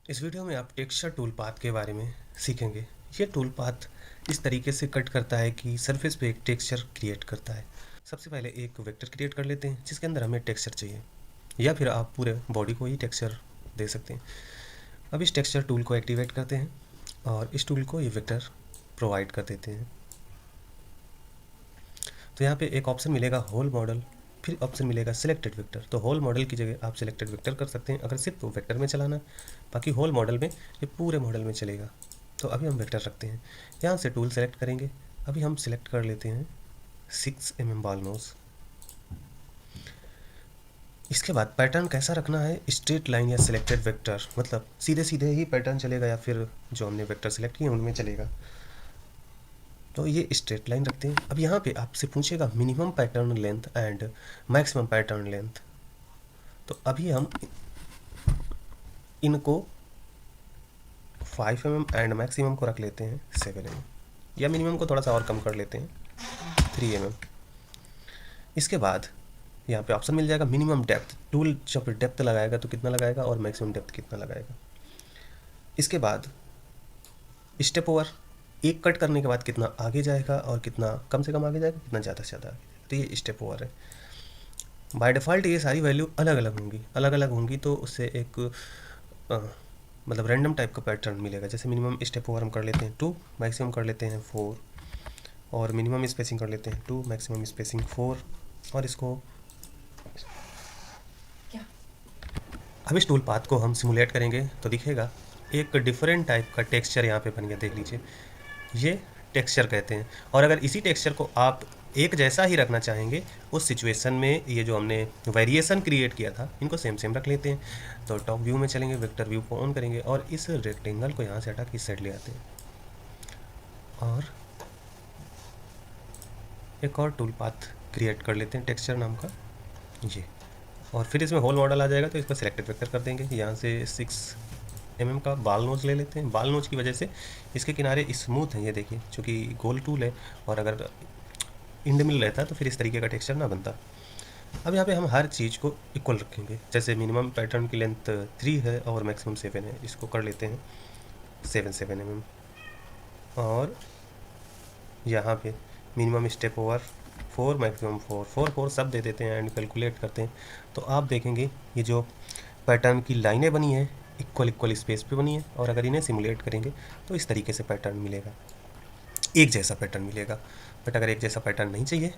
इस वीडियो में आप टेक्सचर टूल पाथ के बारे में सीखेंगे। ये टूल पाथ इस तरीके से कट करता है कि सरफेस पे एक टेक्सचर क्रिएट करता है। सबसे पहले एक वेक्टर क्रिएट कर लेते हैं जिसके अंदर हमें टेक्सचर चाहिए, या फिर आप पूरे बॉडी को ही टेक्सचर दे सकते हैं। अब इस टेक्सचर टूल को एक्टिवेट करते हैं और इस टूल को ये वेक्टर प्रोवाइड कर देते हैं। तो यहाँ पे एक ऑप्शन मिलेगा होल मॉडल, फिर ऑप्शन मिलेगा सिलेक्टेड वेक्टर। तो होल मॉडल की जगह आप सिलेक्टेड वेक्टर कर सकते हैं अगर सिर्फ वेक्टर में चलाना है, बाकी होल मॉडल में ये पूरे मॉडल में चलेगा। तो अभी हम वेक्टर रखते हैं, यहाँ से टूल सेलेक्ट करेंगे। अभी हम सिलेक्ट कर लेते हैं 6 mm बॉल नोज। इसके बाद पैटर्न कैसा रखना है, स्ट्रेट लाइन या सिलेक्टेड वेक्टर, मतलब सीधे सीधे ही पैटर्न चलेगा या फिर जो हमने वेक्टर सेलेक्ट किए उनमें चलेगा। तो ये स्ट्रेट लाइन रखते हैं। अब यहाँ पे आपसे पूछेगा minimum pattern length and maximum pattern length. तो अभी हम इनको 5 mm एंड मैक्सिमम को रख लेते हैं 7 mm, या मिनिमम को थोड़ा सा और कम कर लेते हैं 3 mm। इसके बाद यहाँ पे ऑप्शन मिल जाएगा मिनिमम डेप्थ। टूल जब डेप्थ लगाएगा तो कितना लगाएगा और मैक्सिमम डेप्थ कितना लगाएगा। इसके बाद स्टेप ओवर, एक कट करने के बाद कितना आगे जाएगा और कितना कम से कम आगे जाएगा, कितना ज़्यादा से ज़्यादा आगे जाएगा। तो ये स्टेप ओवर है। बाय डिफ़ॉल्ट ये सारी वैल्यू अलग अलग होंगी तो उससे एक मतलब रैंडम टाइप का पैटर्न मिलेगा। जैसे मिनिमम स्टेप ओवर हम कर लेते हैं 2, मैक्सिमम कर लेते हैं 4, और मिनिमम स्पेसिंग कर लेते हैं 2, मैक्सिमम स्पेसिंग 4। और इसको क्या अब इस टूल पाथ को हम सिमुलेट करेंगे तो दिखेगा एक डिफरेंट टाइप का टेक्सचर यहाँ पे बन गया। देख लीजिए, ये टेक्सचर कहते हैं। और अगर इसी टेक्सचर को आप एक जैसा ही रखना चाहेंगे उस सिचुएशन में, ये जो हमने वेरिएशन क्रिएट किया था इनको सेम रख लेते हैं। तो टॉप व्यू में चलेंगे, वेक्टर व्यू को ऑन करेंगे और इस रेक्टेंगल को यहाँ से हटा के इस साइड ले आते हैं। और एक और टूल पाथ क्रिएट कर लेते हैं टेक्सचर नाम का, ये। और फिर इसमें होल मॉडल आ जाएगा तो इसको सिलेक्टेड वेक्टर कर देंगे। यहाँ से 6 mm का बाल नोज ले लेते हैं। बाल नोज की वजह से इसके किनारे स्मूथ हैं, ये देखिए, चूँकि गोल टूल है और अगर इंड मिल रहता तो फिर इस तरीके का टेक्सचर ना बनता। अब यहाँ पे हम हर चीज़ को इक्वल रखेंगे। जैसे मिनिमम पैटर्न की लेंथ 3 है और मैक्सिमम 7 है, इसको कर लेते हैं 7 mm। और यहाँ पे मिनिमम स्टेप ओवर 4, मैक्सिमम 4 सब दे देते हैं एंड कैलकुलेट करते हैं। तो आप देखेंगे ये जो पैटर्न की लाइनें बनी हैं इक्वल स्पेस पे बनी है, और अगर इन्हें सिमुलेट करेंगे तो इस तरीके से पैटर्न मिलेगा, एक जैसा पैटर्न मिलेगा। बट अगर एक जैसा पैटर्न नहीं चाहिए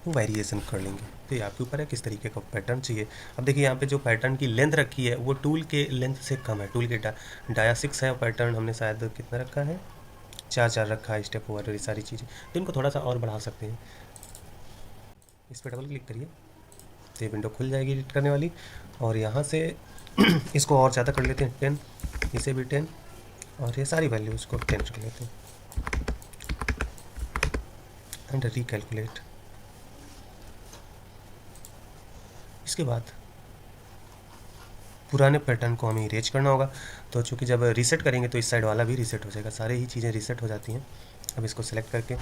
तो वेरिएशन कर लेंगे। तो ये आपके ऊपर है किस तरीके का पैटर्न चाहिए। अब देखिए यहाँ पे जो पैटर्न की लेंथ रखी है वो टूल के लेंथ से कम है। टूल के डाया 6 है, पैटर्न हमने शायद कितना रखा है, 4 रखा है, स्टेप ओवर, ये सारी चीज़ें। तो इनको थोड़ा सा और बढ़ा सकते हैं। इस पर डबल क्लिक करिए तो ये विंडो खुल जाएगी एडिट करने वाली। और यहाँ से इसको और ज़्यादा कर लेते हैं 10, इसे भी 10, और ये सारी वैल्यू इसको 10 रख लेते हैं एंड रिकैलकुलेट। इसके बाद पुराने पैटर्न को हमें इरेज करना होगा। तो चूँकि जब रीसेट करेंगे तो इस साइड वाला भी रीसेट हो जाएगा, सारी ही चीज़ें रीसेट हो जाती हैं। अब इसको सिलेक्ट करके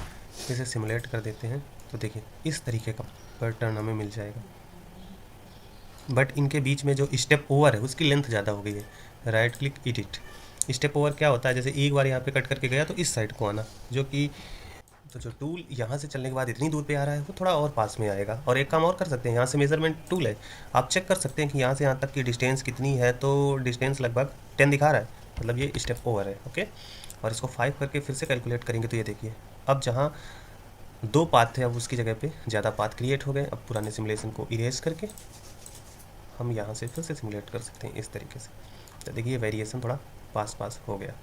इसे सिमुलेट कर देते हैं तो देखिए इस तरीके का पैटर्न हमें मिल जाएगा। बट इनके बीच में जो स्टेप ओवर है उसकी लेंथ ज़्यादा हो गई है। Right click edit. Step over क्या होता है, जैसे एक बार यहाँ पे कट करके गया तो इस साइड को आना, जो कि तो जो टूल यहाँ से चलने के बाद इतनी दूर पे आ रहा है वो थोड़ा और पास में आएगा। और एक काम और कर सकते हैं, यहाँ से मेजरमेंट टूल है, आप चेक कर सकते हैं कि यहाँ से यहाँ तक की डिस्टेंस कितनी है। तो डिस्टेंस लगभग 10 दिखा रहा है, मतलब ये स्टेप ओवर है। ओके, और इसको 5 करके फिर से कैलकुलेट करेंगे तो ये देखिए अब जहाँ 2 पाथ थे अब उसकी जगह पे ज़्यादा पाथ क्रिएट हो गए। अब पुराने सिमुलेशन को इरेज करके हम यहाँ से फिर से सिमुलेट कर सकते हैं इस तरीके से। तो देखिए वेरिएशन थोड़ा पास हो गया।